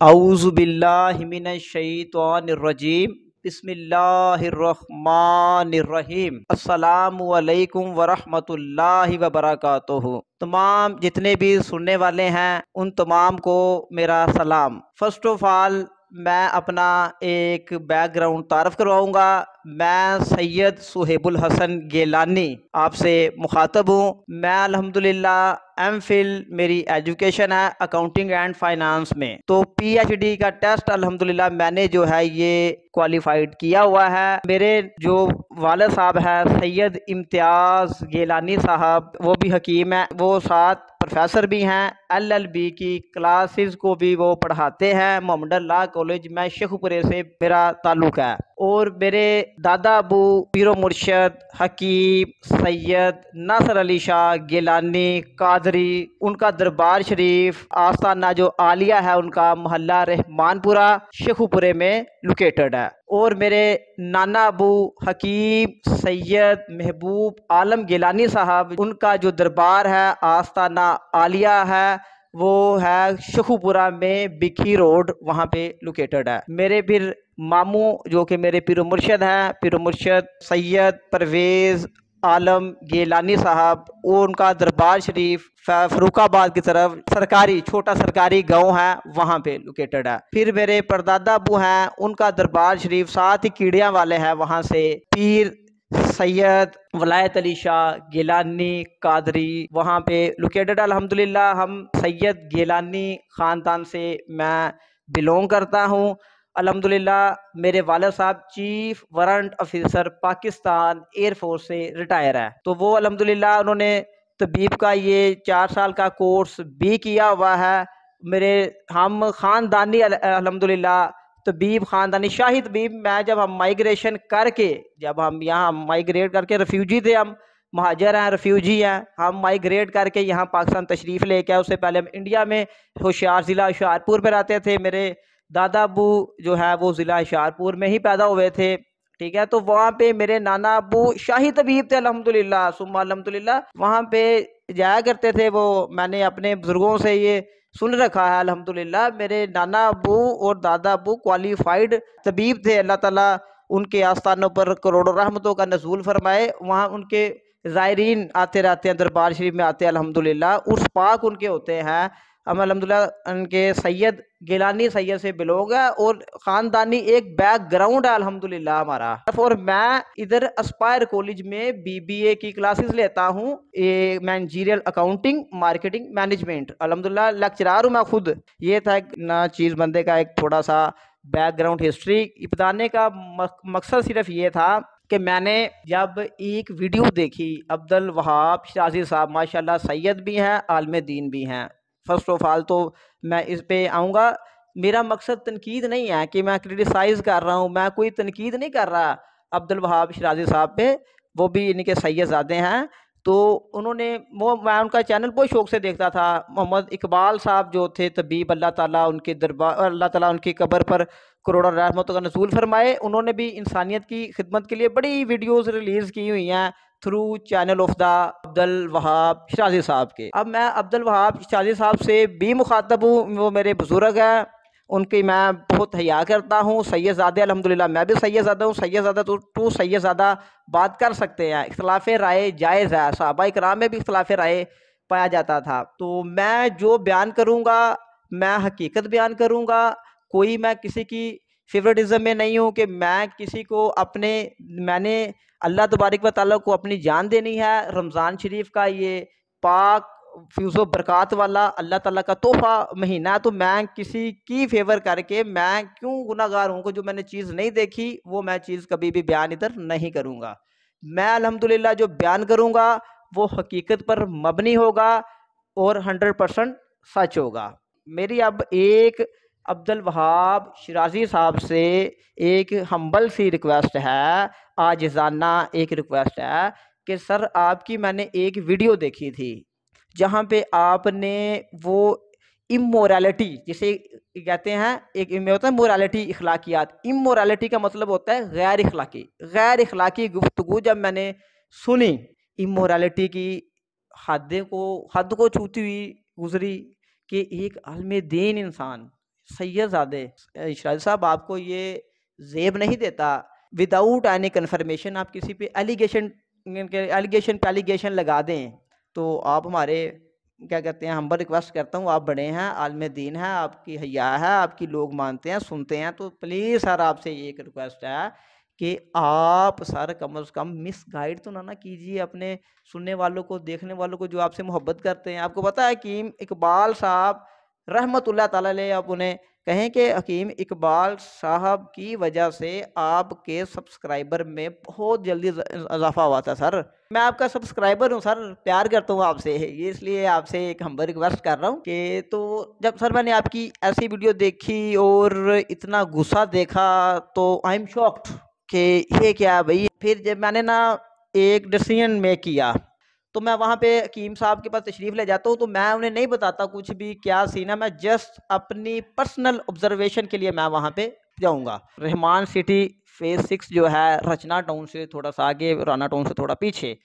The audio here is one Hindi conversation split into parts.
औज़ु बिल्लाहि मिनश शैतानिर रजीम। बिस्मिल्लाहिर्रहमानिर्रहीम। अस्सलामु अलैकुम वरहमतुल्लाहि वबरकातुहू। तमाम जितने भी सुनने वाले हैं उन तमाम को मेरा सलाम। फर्स्ट ऑफ ऑल मैं अपना एक बैकग्राउंड तारफ़ करवाऊँगा। मैं सैयद सुहेबुल हसन गिलानी आपसे मुखातब हूँ। मैं अल्हम्दुलिल्लाह एमफिल मेरी एजुकेशन है अकाउंटिंग एंड फाइनेंस में। तो पीएचडी का टेस्ट अल्हम्दुलिल्लाह मैंने जो है ये क्वालिफाइड किया हुआ है। मेरे जो वालिद साहब है सैयद इम्तियाज़ गिलानी साहब, वो भी हकीम है, वो साथ प्रोफेसर भी हैं। एलएलबी की क्लासेस को भी वो पढ़ाते हैं। मोहम्मद लॉ कॉलेज में शेखुपुरे से मेरा ताल्लुक़ है। और मेरे दादा अबू पीरो मुर्शद हकीम सैयद नासर अली शाह गिलानी कादरी, उनका दरबार शरीफ आस्थाना जो आलिया है उनका मोहल्ला रहमानपुरा शेखुपुरे में लोकेटेड है। और मेरे नाना अबू हकीम सैयद महबूब आलम गिलानी साहब, उनका जो दरबार है आस्थाना आलिया है वो है शेखुपुरा में बिखी रोड, वहाँ पे लोकेटेड है। मेरे फिर मामू जो कि मेरे पीरो मुर्शद हैं, पीरो मुर्शद सैयद परवेज़ आलम गिलानी साहब, उनका दरबार शरीफ फरुखाबाद की तरफ सरकारी छोटा सरकारी गांव है वहाँ पे लोकेटेड है। फिर मेरे परदादा अबू हैं, उनका दरबार शरीफ साथ ही कीड़ियाँ वाले हैं, वहाँ से पीर सैयद वलायत अली शाह गिलानी कादरी वहाँ पे लोकेटेड। अल्हम्दुलिल्लाह हम सैयद गिलानी ख़ानदान से मैं बिलोंग करता हूँ। अल्हम्दुलिल्लाह मेरे वालिद साहब chief warrant officer Pakistan air force से रिटायर है। तो वो अल्हम्दुलिल्लाह उन्होंने तबीब का ये 4 साल का कोर्स भी किया हुआ है। मेरे हम ख़ानदानी अल्हम्दुलिल्लाह तबीब ख़ानदानी शाही तबीब। मैं जब हम माइग्रेशन करके जब हम यहाँ माइग्रेट करके रेफ्यूजी थे, हम महाजर हैं रेफ्यूजी हैं, हम माइग्रेट करके यहाँ पाकिस्तान तशरीफ़ लेके आए। उससे पहले हम इंडिया में ज़िला होशियारपुर में रहते थे। मेरे दादा अबू जो है वो ज़िला होशियारपुर में ही पैदा हुए थे, ठीक है। तो वहाँ पे मेरे नाना अबू शाही तबीब थे अल्हम्दुलिल्लाह सुम्मा अल्हम्दुलिल्लाह, वहाँ पे जाया करते थे वो। मैंने अपने बुज़ुर्गों से ये सुन रखा है अल्हम्दुलिल्लाह। मेरे नाना अबू और दादा अबू क्वालिफाइड तबीब थे। अल्लाह ताला उनके आस्थानों पर करोड़ों रहमतों का नज़ूल फरमाए। वहाँ उनके ज़ायरीन आते रहते हैं, दरबार शरीफ में आते हैं अल्हम्दुलिल्लाह, उर्स पाक उनके होते हैं। हम अल्हम्दुलिल्लाह उनके सैयद गिलानी सैयद से बिलोंग है और ख़ानदानी एक बैकग्राउंड है अल्हम्दुलिल्लाह हमारा। और मैं इधर एस्पायर कॉलेज में बीबीए की क्लासेस लेता हूँ, मैनेजरियल अकाउंटिंग मार्केटिंग मैनेजमेंट। अल्हम्दुलिल्लाह लेक्चरार हूँ मैं खुद। ये था एक ना चीज़ बंदे का एक थोड़ा सा बैकग्राउंड हिस्ट्री बताने का मकसद सिर्फ ये था कि मैंने जब एक वीडियो देखी अब्दुल वहाब शिराजी साहब, माशाल्लाह सैयद भी हैं आलिम दीन भी हैं। फर्स्ट ऑफ ऑल तो मैं इस पे आऊँगा। मेरा मकसद तनकीद नहीं है कि मैं क्रिटिसाइज़ कर रहा हूँ, मैं कोई तनकीद नहीं कर रहा अब्दुल वहाब शिराजी साहब पे, वो भी इनके सैयदज़ादे हैं। तो उन्होंने वो मैं उनका चैनल बहुत शौक़ से देखता था। मोहम्मद इकबाल साहब जो थे तबीब, अल्लाह ताला उनके दरबार, अल्लाह ताला उनकी कब्र पर करोड़ों रहमतों का नज़ूल फरमाए। उन्होंने भी इंसानियत की खिदमत के लिए बड़ी वीडियोज़ रिलीज़ की हुई हैं through channel of the Abdul Wahab Shirazi साहब के। अब मैं अब्दुल वहाब शिराजी साहब से भी मुखातब हूँ, वो मेरे बुज़ुर्ग हैं, उनकी मैं बहुत हया करता हूँ। सैयदज़ादे अल्हम्दुलिल्लाह मैं भी सैयदज़ादा हूँ। सैयदज़ादा टू सैयदज़ादा बात कर सकते हैं, इख्तिलाफ़ राय जायज़ है। सहाबा इकराम में भी इख्तिलाफ़ राय पाया जाता था। तो मैं जो बयान करूँगा मैं हकीकत बयान करूँगा। कोई मैं किसी की फेवरेटिज्म में नहीं हूँ कि मैं किसी को अपने, मैंने अल्लाह तबारक व तआला को अपनी जान देनी है। रमज़ान शरीफ का ये पाक फ्यूज़ो बरक़ात वाला अल्लाह ताला का तोहफ़ा महीना है, तो मैं किसी की फेवर करके मैं क्यों गुनाहगार हूँ, को जो मैंने चीज़ नहीं देखी वो मैं चीज़ कभी भी बयान इधर नहीं करूँगा। मैं अल्हम्दुलिल्लाह जो बयान करूँगा वो हकीकत पर मबनी होगा और 100% सच होगा। मेरी अब एक अब्दुल वहाब शिराजी साहब से एक हम्बल सी रिक्वेस्ट है, आजिज़ाना एक रिक्वेस्ट है कि सर आपकी मैंने एक वीडियो देखी थी जहाँ पे आपने वो इमोरलिटी जिसे कहते हैं, एक में होता है मोरालिटी इखलाकियात, इमोरलिटी का मतलब होता है गैर इखलाकी गुफ्तगू जब मैंने सुनी, इमोरलिटी की हद को छूती हुई गुजरी कि एक आलिम दीन इंसान सैयदजादे इशराज साहब आपको ये जेब नहीं देता, विदाउट एनी कन्फर्मेशन आप किसी पे एलिगेशन पे एलिगेशन लगा दें, तो आप हमारे क्या कहते हैं हम्बल रिक्वेस्ट करता हूँ, आप बड़े हैं, आलिम दीन है, आपकी हया है, आपकी लोग मानते हैं सुनते हैं, तो प्लीज़ सर आपसे ये एक रिक्वेस्ट है कि आप सर कम से कम मिस गाइड तो ना कीजिए अपने सुनने वालों को, देखने वालों को, जो आपसे मोहब्बत करते हैं। आपको पता है हकीम इकबाल साहब रहमतुल्लाह ताला अलैह, आप उन्हें कहें कि हकीम इकबाल साहब की वजह से आपके सब्सक्राइबर में बहुत जल्दी इजाफा हुआ था सर। मैं आपका सब्सक्राइबर हूँ सर, प्यार करता हूँ आपसे, ये इसलिए आपसे एक हम्बल रिक्वेस्ट कर रहा हूँ कि तो जब सर मैंने आपकी ऐसी वीडियो देखी और इतना गुस्सा देखा तो आई एम शॉक्ड कि ये क्या भाई। फिर जब मैंने ना एक डिसीजन मेक किया, तो मैं वहाँ पे हकीम साहब के पास तशरीफ़ ले जाता हूँ, तो मैं उन्हें नहीं बताता कुछ भी क्या सीन है, मैं जस्ट अपनी पर्सनल ऑब्जर्वेशन के लिए मैं वहाँ पे जाऊँगा। रहमान सिटी फेज़ 6 जो है रचना टाउन से थोड़ा सा आगे, राना टाउन से थोड़ा पीछे,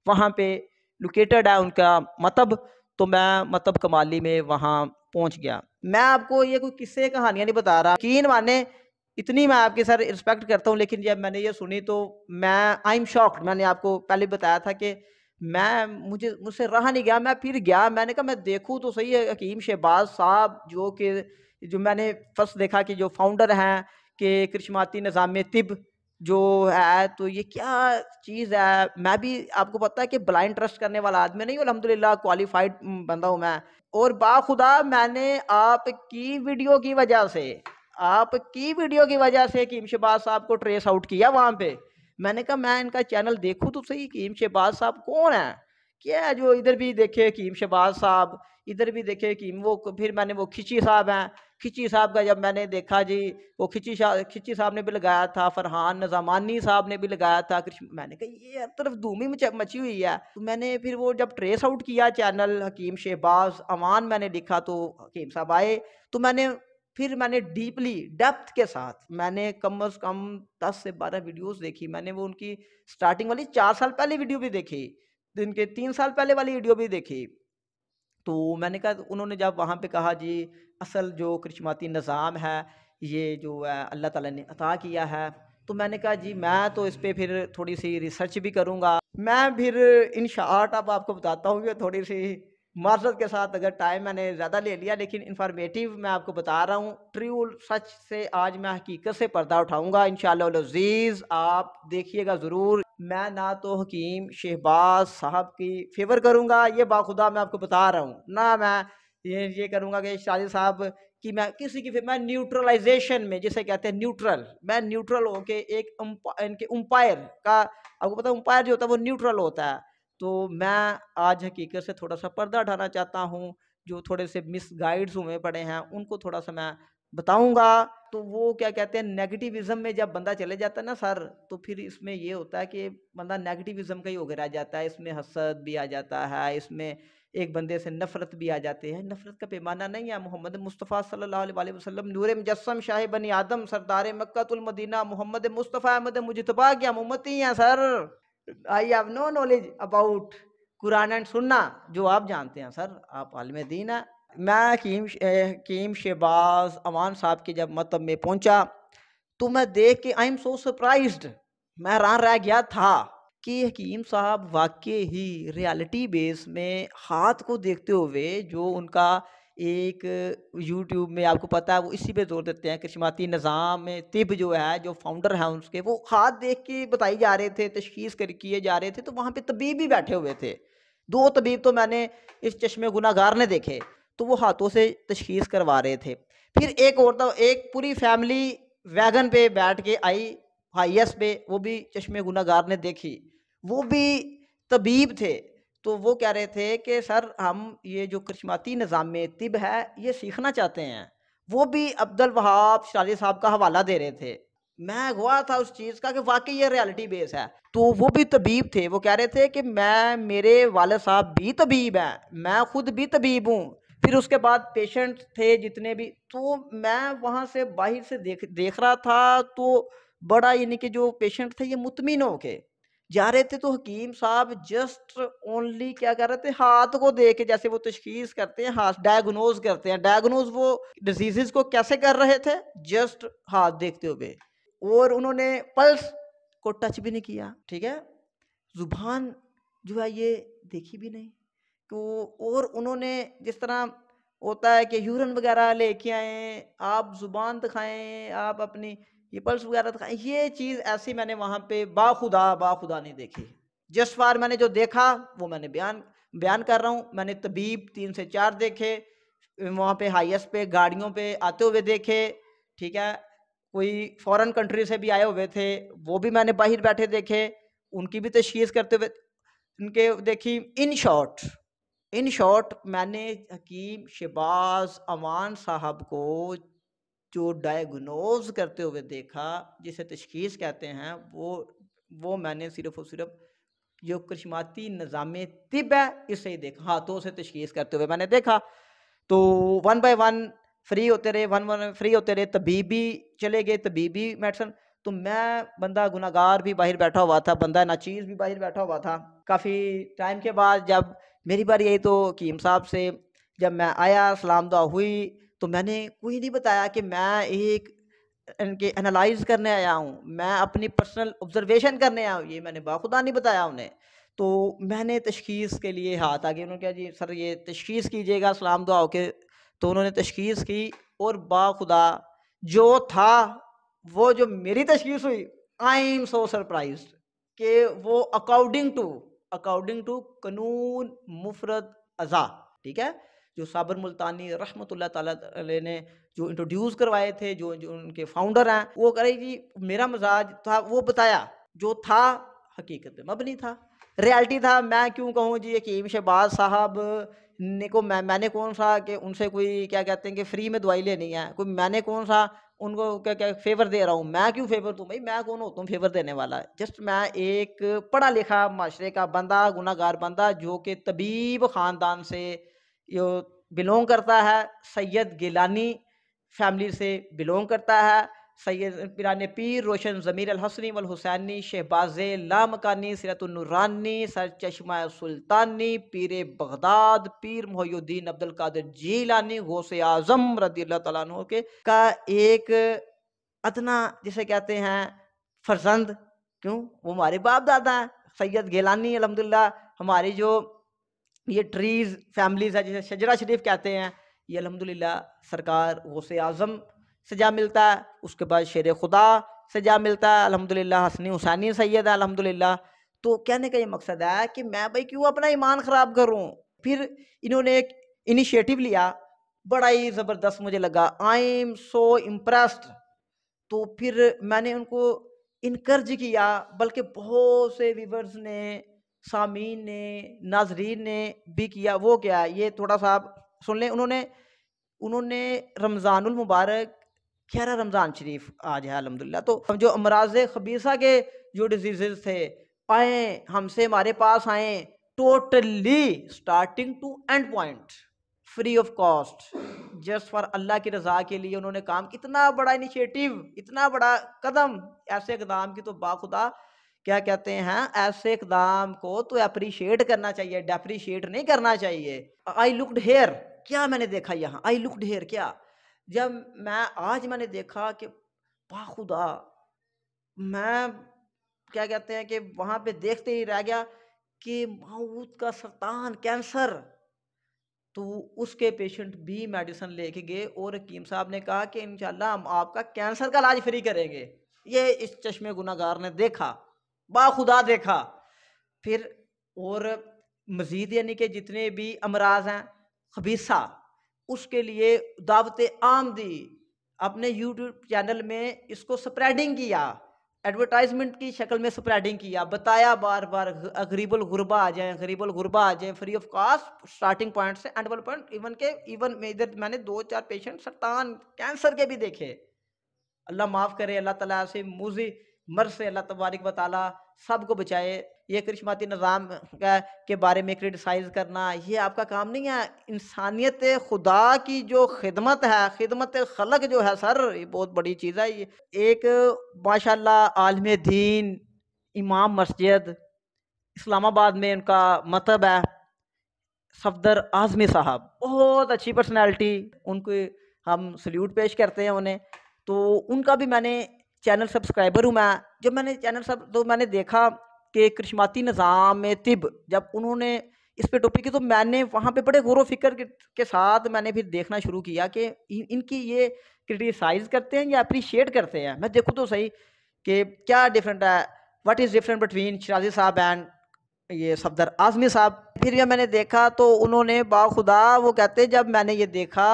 वहाँ पे लोकेटेड है उनका मतब। तो मैं मतब कमाली में वहाँ पहुँच गया। मैं आपको ये कोई किस्से कहानियाँ नहीं बता रहा, यकीन माने इतनी मैं आपकी सर रिस्पेक्ट करता हूँ, लेकिन जब मैंने ये सुनी तो मैं आई एम शॉक्ड। मैंने आपको पहले बताया था कि मुझसे रहा नहीं गया, मैं फिर गया, मैंने कहा मैं देखूँ तो सही है हकीम शहबाज साहब जो मैंने फर्स्ट देखा कि जो फाउंडर हैं कि करिश्माती निज़ाम तिब जो है, तो ये क्या चीज़ है। मैं भी आपको पता है कि ब्लाइंड ट्रस्ट करने वाला आदमी नहीं हूँ, अल्हम्दुलिल्लाह क्वालिफाइड बंदा हूँ मैं। और बाखुदा मैंने आपकी वीडियो की वजह से हकीम शहबाज साहब को ट्रेस आउट किया वहाँ पे। मैंने कहा मैं इनका चैनल देखूं तो सही, हकीम शहबाज साहब कौन है, क्या है जो इधर भी देखे हकीम शहबाज साहब, इधर भी देखे हकीम वो। फिर मैंने वो खिची साहब हैं, खिची साहब का जब मैंने देखा जी, वो खिची साहब ने भी लगाया था, फरहान नज़ामानी साहब ने भी लगाया था, मैंने कहा ये हर तरफ धूम ही मची हुई है। तो मैंने फिर वो जब ट्रेस आउट किया चैनल हकीम शहबाज अमान मैंने लिखा, तो हकीम साहब आए। तो मैंने डीपली डेप्थ के साथ मैंने कम से कम 10 से 12 वीडियोस देखी। मैंने वो उनकी स्टार्टिंग वाली 4 साल पहले वीडियो भी देखी, इनके 3 साल पहले वाली वीडियो भी देखी। तो मैंने कहा, उन्होंने जब वहाँ पे कहा जी असल जो करिश्माती निज़ाम है ये जो है अल्लाह ताला ने अता किया है, तो मैंने कहा जी मैं तो इस पे फिर थोड़ी सी रिसर्च भी करूँगा। मैं फिर इन शॉर्ट अब आपको बताता हूँ कि थोड़ी सी मार्जत के साथ अगर टाइम मैंने ज़्यादा ले लिया, लेकिन इन्फॉर्मेटिव मैं आपको बता रहा हूँ। ट्रू सच से आज मैं हकीकत से पर्दा उठाऊँगा इंशाअल्लाह अज़ीज़, आप देखिएगा ज़रूर। मैं ना तो हकीम शहबाज साहब की फेवर करूँगा, ये बाखुदा मैं आपको बता रहा हूँ, ना मैं ये करूँगा कि शादी साहब कि मैं किसी की मैं न्यूट्रलाइजेशन में, जिसे कहते हैं न्यूट्रल, मैं न्यूट्रल होके एक इनके उम्पायर का, आपको पता है उम्पायर जो होता है वो न्यूट्रल होता है। तो मैं आज हकीकत से थोड़ा सा पर्दा हटाना चाहता हूँ, जो थोड़े से मिसगाइड्स हुए पड़े हैं उनको थोड़ा सा मैं बताऊंगा। तो वो क्या कहते हैं नेगेटिविज्म में जब बंदा चले जाता है ना सर, तो फिर इसमें ये होता है कि बंदा नेगेटिविज्म का ही होकर रह जाता है, इसमें हसद भी आ जाता है, इसमें एक बंदे से नफरत भी आ जाती है। नफरत का पैमाना नहीं है। मोहम्मद मुस्तफ़ा सल्लल्लाहु अलैहि वसल्लम नूर मुजस्सम शाह बनी आदम सरदार मक्कातुल मदीना मोहम्मद मुस्तफ़ा अहमद मुजतबा की हम उम्मती हैं sir. I have no knowledge about Quran and Sunnah, जो आप जानते हैं सर, आप आलिम दीन है। मैं हकीम शहबाज अमान साहब के जब मतब में पहुंचा, तो मैं देख के आई एम सो सरप्राइज्ड, मैं हैरान रह गया था कि हकीम साहब वाकई ही रियलिटी बेस में हाथ को देखते हुए, जो उनका एक यूट्यूब में आपको पता है वो इसी पे जोर देते हैं, करिश्माती निज़ाम में तिब जो है, जो फाउंडर हैं उसके, वो हाथ देख के बताई जा रहे थे, तशखीस कर किए जा रहे थे। तो वहाँ पे तबीब भी बैठे हुए थे, 2 तबीब तो मैंने इस चश्मे गुनाहगार ने देखे, तो वो हाथों से तशखीस करवा रहे थे। फिर एक और तो एक पूरी फैमिली वैगन पे बैठ के आई हाईएस पे, वो भी चश्मे गुनाहगार ने देखी, वो भी तबीब थे। तो वो कह रहे थे कि सर हम ये जो करिश्माती निज़ाम तिब है ये सीखना चाहते हैं। वो भी अब्दुल वहाब शादी साहब का हवाला दे रहे थे। मैं हुआ था उस चीज़ का कि वाकई ये रियलिटी बेस है। तो वो भी तबीब थे, वो कह रहे थे कि मेरे वाले साहब भी तबीब हैं, मैं खुद भी तबीब हूँ। फिर उसके बाद पेशेंट थे जितने भी, तो मैं वहाँ से बाहर से देख रहा था, तो बड़ा यानी कि जो पेशेंट थे ये मुतमिन हो के, जा रहे थे तो हकीम साहब जस्ट ओनली क्या कर रहे थे, हाथ को देख के, जैसे वो तशखीस करते हैं, हाथ डायग्नोज करते हैं, डायग्नोज वो डिजीजेस को कैसे कर रहे थे, जस्ट हाथ देखते हुए। और उन्होंने पल्स को टच भी नहीं किया, ठीक है, जुबान जो है ये देखी भी नहीं। तो और उन्होंने जिस तरह होता है कि यूरिन वगैरह लेके आए, आप जुबान दिखाएं, आप अपनी ये पल्स वगैरह दिखाएं, ये चीज़ ऐसी मैंने वहाँ पे बाखुदा बाखुदा नहीं देखी। जस्ट फार मैंने जो देखा वो मैंने बयान बयान कर रहा हूँ। मैंने तबीब 3 से 4 देखे, वहाँ पे हाईएस्ट पे गाड़ियों पे आते हुए देखे, ठीक है, कोई फॉरेन कंट्री से भी आए हुए थे, वो भी मैंने बाहर बैठे देखे, उनकी भी तशखीस करते हुए उनके देखी। इन शॉर्ट मैंने हकीम शहबाज अमान साहब को जो डायग्नोज करते हुए देखा, जिसे तशखीस कहते हैं, वो मैंने सिर्फ और सिर्फ जो करिश्माती निज़ाम तिब है इससे ही देखा, हाथों से तशखीस करते हुए मैंने देखा। तो वन बाय वन फ्री होते रहे, वन वन फ्री होते रहे, तबीबी चले गए, तबीबी मेडिसन। तो मैं बंदा गुनाहगार भी बाहर बैठा हुआ था, बंदा नाचीज़ भी बाहर बैठा हुआ था। काफ़ी टाइम के बाद जब मेरी बारी आई तो हकीम साहब से जब मैं आया, सलाम दुआ हुई, तो मैंने कोई नहीं बताया कि मैं एक इनके एनालाइज करने आया हूँ, मैं अपनी पर्सनल ऑब्जर्वेशन करने आया हूँ, ये मैंने बाखुदा नहीं बताया उन्हें। तो मैंने तशखीस के लिए हाथ आ गए, उन्होंने कहा जी सर ये तशखीस कीजिएगा सलाम दुआ के। तो उन्होंने तशखीस की और बाखुदा जो था, वो जो मेरी तशखीस हुई, आई एम सो सरप्राइज कि वो अकॉर्डिंग टू कानून मुफरद अज़ा, ठीक है, जो साबर मुल्तानी रहमतुल्लाह ताला अलैह ने जो इंट्रोड्यूस करवाए थे, जो उनके फाउंडर हैं, वो कह रही जी मेरा मजाज था, वो बताया जो था हकीकत पे मबनी था, रियलिटी था। मैं क्यों कहूँ जी हकीम शहबाज साहब ने को मैंने कौन सा कि उनसे कोई क्या कहते हैं कि फ्री में दवाई लेनी है, कोई मैंने कौन सा उनको क्या क्या फेवर दे रहा हूँ, मैं क्यों फेवर दूँ भाई, मैं कौन होता हूँ फेवर देने वाला। जस्ट मैं एक पढ़ा लिखा माशरे का बंदा, गुनाहगार बंदा, जो कि तबीब ख़ानदान से यो बिलोंग करता है, सैयद गिलानी फैमिली से बिलोंग करता है, सैयद पिराने पीर रोशन ज़मीर अल हसनी वल हुसैनी शहबाज लामकानी सिरतुन नूरानी सर चश्मा सुल्तानी पीर बगदाद पीर मोहुद्दीन अब्दुल कादिर जीलानी गौसे आज़म रज़ियल्लाहु तआला अन्हु के का एक अदना जिसे कहते हैं फर्जंद, क्यों वो हमारे बाप दादा हैं सैयद गिलानी अल्हम्दुलिल्लाह। हमारी जो ये ट्रीज फैमिलीज है जिसे शजरा शरीफ कहते हैं, ये अल्हम्दुलिल्लाह सरकार गौसे आज़म से जा मिलता है, उसके बाद शेर खुदा से जा मिलता है अल्हम्दुलिल्लाह, हसनी हुसैनी सैयद है अल्हम्दुलिल्लाह। तो कहने का ये मकसद है कि मैं भाई क्यों अपना ईमान ख़राब करूँ। फिर इन्होंने एक इनिशिएटिव लिया, बड़ा ही ज़बरदस्त मुझे लगा, आई एम सो इम्प्रेस्ड। तो फिर मैंने उनको इनकर्ज किया, बल्कि बहुत से व्यूवर्स ने, सामीन ने, नाजरीन ने भी किया। वो क्या, ये थोड़ा सा आप सुन लें। उन्होंने उन्होंने रमज़ानुल मुबारक 11 रमज़ान शरीफ आज है अल्हम्दुलिल्लाह, तो जो अमराज खबीसा के जो डिजीज़ थे आए हमसे, हमारे पास आए, totally starting to end point free of cost, just for Allah की रज़ा के लिए उन्होंने काम। इतना बड़ा इनिशिएटिव, इतना बड़ा कदम, ऐसे इकदाम की तो बाखुदा क्या कहते हैं, ऐसे इकदाम को तो अप्रिशिएट करना चाहिए, डेप्रिशिएट नहीं करना चाहिए। आई लुक्ड हेयर, क्या मैंने देखा यहाँ, आई लुक्ड हेयर क्या, जब मैं आज मैंने देखा कि बाखुदा मैं क्या कहते हैं कि वहाँ पे देखते ही रह गया कि मौत का सरतान कैंसर। तो उसके पेशेंट भी मेडिसिन लेके गए और हकीम साहब ने कहा कि इंशाल्लाह हम आपका कैंसर का इलाज फ्री करेंगे। ये इस चश्मे गुनाहगार ने देखा, बाखुदा देखा। फिर और मजीद यानी कि जितने भी अमराज हैं खबीसा, उसके लिए दावत आम दी, अपने यूट्यूब चैनल में इसको स्प्रेडिंग किया, एडवर्टाइजमेंट की शक्ल में स्प्रेडिंग किया, बताया बार बार गरीबुल गुरबा आ जाए, गरीबुल गुरबा आ जाए, free of cost, starting point से एंड पॉइंट, इवन में इधर मैंने 2-4 पेशेंट सरतान कैंसर के भी देखे। अल्लाह माफ़ करे, अल्लाह ताला से मुझे मर्ज से अल्लाह तबारक व तआला सबको बचाए। ये करिश्माती निज़ाम के बारे में क्रिटिसाइज़ करना ये आपका काम नहीं है। इंसानियत खुदा की जो खिदमत है, खिदमत खलक जो है सर, ये बहुत बड़ी चीज़ है। ये एक माशाल्लाह आलिम दीन, इमाम मस्जिद इस्लामाबाद में उनका मतब है। सफदर आज़मी साहब बहुत अच्छी पर्सनैलिटी, उनको हम सल्यूट पेश करते हैं उन्हें। तो उनका भी मैंने चैनल सब्सक्राइबर हूँ मैं। जब मैंने चैनल सब तो मैंने देखा कि करिश्माती निज़ाम में तिब जब उन्होंने इस पे टॉपिक की, तो मैंने वहाँ पे बड़े गौर फिक्र के साथ मैंने फिर देखना शुरू किया कि इनकी ये क्रिटिसाइज़ करते हैं या अप्रिशिएट करते हैं। मैं देखूँ तो सही कि क्या डिफरेंट है, व्हाट इज़ डिफरेंट बिटवीन शराजी साहब एंड ये सफदर आज़मी साहब। फिर ये मैंने देखा तो उन्होंने बाखुदा वो कहते, जब मैंने ये देखा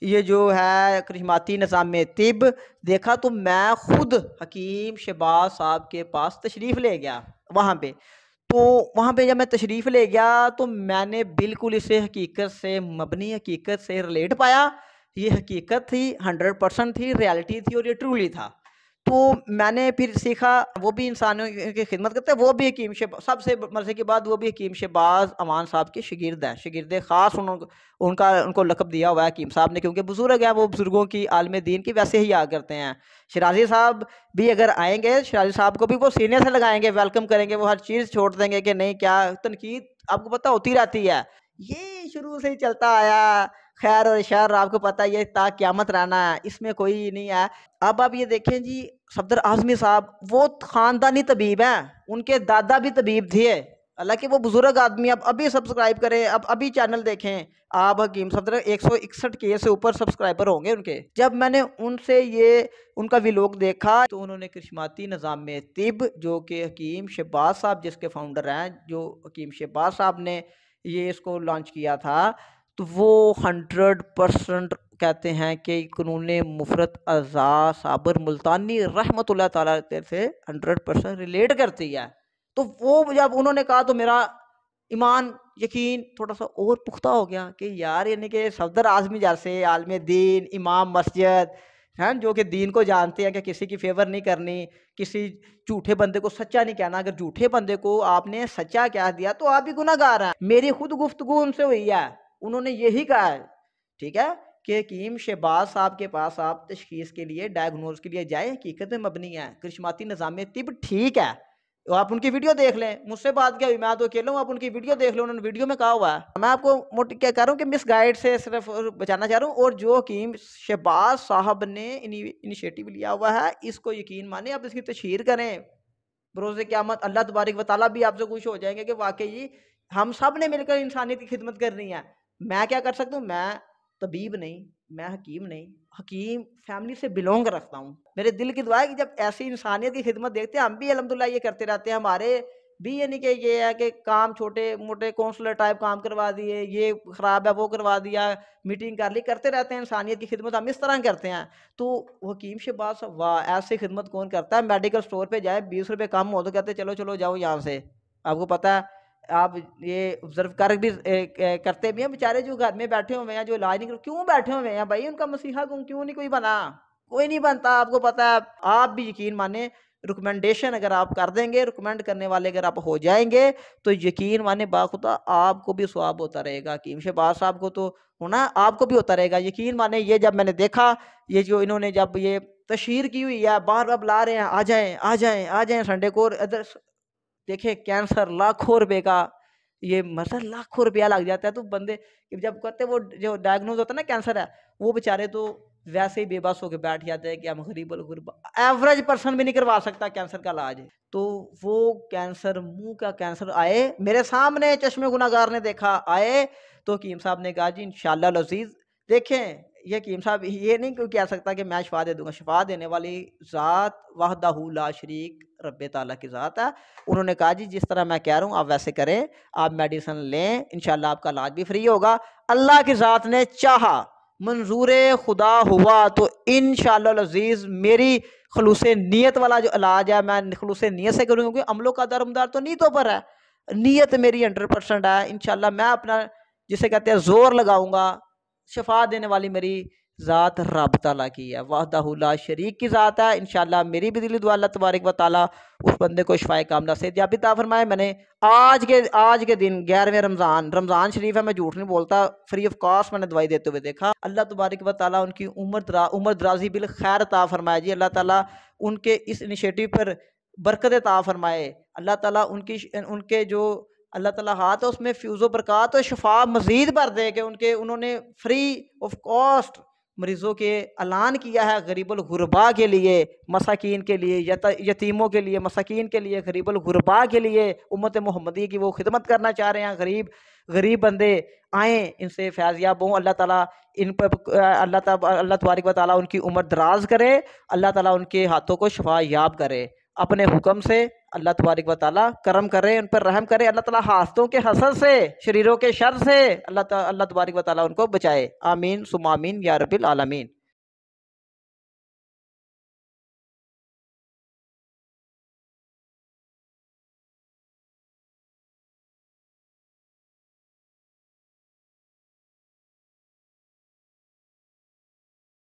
ये जो है करिश्माती निज़ाम में तिब देखा, तो मैं खुद हकीम शहबाज साहब के पास तशरीफ़ ले गया वहाँ पे। तो वहाँ पे जब मैं तशरीफ़ ले गया तो मैंने बिल्कुल इसे हकीकत से मबनी हकीकत से रिलेट पाया। ये हकीकत थी, 100% थी, रियलिटी थी और ये ट्रूली था। तो मैंने फिर सीखा वो भी इंसानों की खिदमत करते हैं, वो भी हकीम सबसे मज़े की बात, वो भी हकीम शहबाज अमान साहब के शागिर्द हैं, शागिर्द ख़ास उनको लक़ब दिया हुआ है हकीम साहब ने, क्योंकि बुज़ुर्ग हैं वो, बुज़ुर्गों की आलम दीन की वैसे ही याद करते हैं। शराजी साहब भी अगर आएंगे, शराजी साहब को भी वो सीने से लगाएंगे, वेलकम करेंगे, वो हर चीज़ छोड़ देंगे कि नहीं क्या तनकीद आपको पता होती रहती है। ये शुरू से ही चलता आया, खैर और शर आपको पता ही है, ता क़यामत रहना है, इसमें कोई नहीं है। अब आप ये देखें जी, सफदर आज़मी साहब वो ख़ानदानी तबीब हैं, उनके दादा भी तबीब थे, हालांकि वो बुज़ुर्ग आदमी। अब अभी सब्सक्राइब करें, अब अभी चैनल देखें आप, हकीम सफदर 161 के से ऊपर सब्सक्राइबर होंगे उनके। जब मैंने उनसे ये उनका व्लॉग देखा तो उन्होंने करिश्माती निज़ाम में तिब, जो कि हकीम शहबाज साहब जिसके फाउंडर हैं, जो हकीम शहबाज साहब ने ये इसको लॉन्च किया था, तो वो 100% कहते हैं कि कानून मुफरत अज़ा साबर मुल्तानी रहमतुल्लाह ताला से 100% रिलेट करती है। तो वो जब उन्होंने कहा तो मेरा ईमान यकीन थोड़ा सा और पुख्ता हो गया कि यार यानी कि सफदर आज़मी जैसे आलम दीन, इमाम मस्जिद हैं, जो कि दीन को जानते हैं कि किसी की फेवर नहीं करनी, किसी झूठे बंदे को सच्चा नहीं कहना। अगर झूठे बंदे को आपने सच्चा कह दिया तो आप भी गुनहगार हैं। मेरी खुद गुफ्तगू उनसे हुई है, उन्होंने यही कहा है, ठीक है, कि हकीम शहबाज साहब के पास आप तशखीस के लिए, डायग्नोज के लिए जाए, हकीकत में मबनी है, करिश्माती निज़ाम तिब ठीक है। तो आप उनकी वीडियो देख लें, मुझसे बात क्या हुई, मैं तो अकेला हूँ, आप उनकी वीडियो देख लें, उन्होंने वीडियो में कहा हुआ है। मैं आपको क्या कह रहा हूँ कि मिस गाइड से सिर्फ बचाना चाह रहा हूँ। और जो हकीम शहबाज साहब ने इनिशिएटिव लिया हुआ है, इसको यकीन माने, आप इसकी तशहीर करें, बरोज़े क़यामत अल्लाह तबारक व तआला भी आपसे खुश हो जाएंगे कि वाकई हम सब ने मिलकर इंसानियत की खिदमत करनी है। मैं क्या कर सकता हूँ, मैं तबीब नहीं, मैं हकीम नहीं, हकीम फैमिली से बिलोंग रखता हूँ। मेरे दिल की दुआ है कि जब ऐसी इंसानियत की खिदमत देखते हैं, हम भी अल्हम्दुलिल्लाह ये करते रहते हैं। हमारे भी ये नहीं कि ये है कि काम छोटे मोटे कौंसलर टाइप काम करवा दिए, ये ख़राब है वो करवा दिया, मीटिंग कर ली, करते रहते हैं इंसानियत की खिदमत, हम इस तरह करते हैं। तो हकीम शहबाज साहब, वाह ऐसी खिदमत कौन करता है। मेडिकल स्टोर पे जाए, 20 रुपये कम हो तो कहते चलो चलो जाओ यहाँ से। आपको पता है, आप ये ऑब्जर्व कर भी करते भी हैं, बेचारे जो घर में बैठे हुए हैं, जो इलाज नहीं कर, क्यों बैठे हुए हैं भाई, उनका मसीहा क्यों नहीं कोई बना, कोई नहीं बनता। आपको पता है, आप भी यकीन माने, रिकमेंडेशन अगर आप कर देंगे, रिकमेंड करने वाले अगर आप हो जाएंगे, तो यकीन माने बाखुदा आपको भी सवाब होता रहेगा। हकीम शहबाज साहब को तो होना, आपको भी होता रहेगा। यकीन माने, ये जब मैंने देखा, ये जो इन्होंने जब ये तशहीर की हुई है, बार बार बुला रहे हैं, आ जाएं आ जाएं आ जाएं संडे को, और इधर देखिए कैंसर लाखों रुपए का, ये मतलब लाखों रुपया लग जाता है। तो बंदे जब कहते हैं वो जो डायग्नोज होता है ना कैंसर है, वो बेचारे तो वैसे ही बेबस होकर बैठ जाते हैं कि हम गरीब गुरबा, एवरेज पर्सन भी नहीं करवा सकता कैंसर का इलाज। तो वो कैंसर, मुंह का कैंसर आए मेरे सामने, चश्मे गुनाहगार ने देखा आए, तो हकीम साहब ने कहा जी इंशाअल्लाह अज़ीज़ देखें, ये हकीम साहब ये नहीं कोई कह सकता कि मैं शफा दे दूंगा, शफा देने वाली ज़ात वहदहू ला शरीक रब्बे ताला की ज़ात है। उन्होंने कहा जी जिस तरह मैं कह रहा हूँ आप वैसे करें, आप मेडिसिन लें, इंशाल्लाह आपका इलाज भी फ्री होगा। अल्लाह की ज़ात ने चाहा, मंजूर खुदा हुआ, तो इंशाअल्लाह अज़ीज़ मेरी खलूस नीयत वाला जो इलाज है, मैं खलूस नीयत से करूँगा, क्योंकि अमलों का दरमदार तो नीयतों पर है। नीयत मेरी 100% है, इंशाल्लाह मैं अपना जिसे कहते हैं जोर लगाऊंगा। शफा देने वाली मेरी ज़ात रब ताला की है, वहदहू ला शरीक की ज़ात है। इंशाल्लाह मेरी भी दिली दुआ अल्लाह तबारक व ताला उस बंदे को शफाए कामना से दिया अता फरमाए। मैंने आज के दिन 11वें रमज़ान शरीफ है, मैं झूठ नहीं बोलता, फ्री ऑफ कॉस्ट मैंने दवाई देते हुए देखा। अल्लाह तबारक व ताला उनकी उम्र दराजी बिल खैर अता फरमाए जी। अल्लाह ताला उनके इस इनिशिएटिव पर बरकत अता फरमाए। अल्लाह ताला उनके जो अल्लाह ताला हाथ है उसमें फ्यूज़ो बरक़ात और शिफा मज़ीद भर दे कि उन्होंने फ्री ऑफ कॉस्ट मरीज़ों के ऐलान किया है, गरीबुल गुरबा के लिए, मसाकीन के लिए, यतीमों के लिए, मसाकीन के लिए, गरीबुल गुरबा के लिए, उम्मत मोहम्मदी की वो खिदमत करना चाह रहे हैं। गरीब गरीब बंदे आएँ, इनसे फैज़याब हों। अल्लाह ताला इन पर अल्लाह तबारक व तआला उनकी उम्र दराज करे। अल्लाह ताला उनके हाथों को शिफा याब करे अपने हुक्म से। अल्लाह तबारक व तआला करम करे, उन पर रहम करे। अल्लाह ताला हाथों के हसद से, शरीरों के शर से अल्लाह तबारक व तआला उनको बचाए। आमीन सुम्मा आमीन या रब्बिल आलमीन।